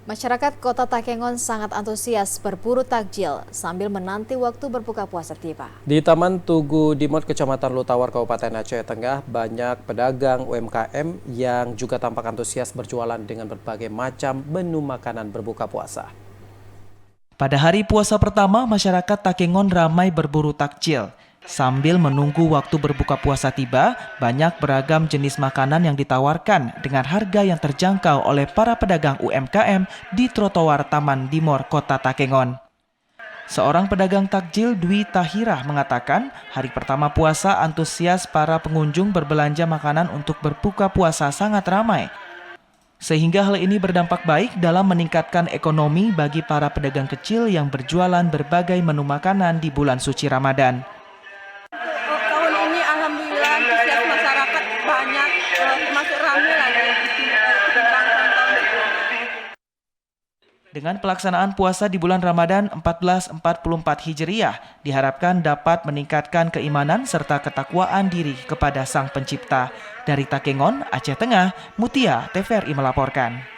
Masyarakat Kota Takengon sangat antusias berburu takjil sambil menanti waktu berbuka puasa tiba. Di Taman Tugu Dimot, Kecamatan Lutawar, Kabupaten Aceh Tengah, banyak pedagang UMKM yang juga tampak antusias berjualan dengan berbagai macam menu makanan berbuka puasa. Pada hari puasa pertama, masyarakat Takengon ramai berburu takjil. Sambil menunggu waktu berbuka puasa tiba, banyak beragam jenis makanan yang ditawarkan dengan harga yang terjangkau oleh para pedagang UMKM di trotoar Taman Dimor, Kota Takengon. Seorang pedagang takjil, Dwi Tahirah, mengatakan hari pertama puasa antusias para pengunjung berbelanja makanan untuk berbuka puasa sangat ramai. Sehingga hal ini berdampak baik dalam meningkatkan ekonomi bagi para pedagang kecil yang berjualan berbagai menu makanan di bulan suci Ramadan. Tahun ini alhamdulillah antusias masyarakat banyak, masuk ramai lagi ketimbang tahun-tahun sebelumnya. Dengan pelaksanaan puasa di bulan Ramadan 1444 Hijriah, diharapkan dapat meningkatkan keimanan serta ketakwaan diri kepada Sang Pencipta. Dari Takengon, Aceh Tengah, Mutia TVRI melaporkan.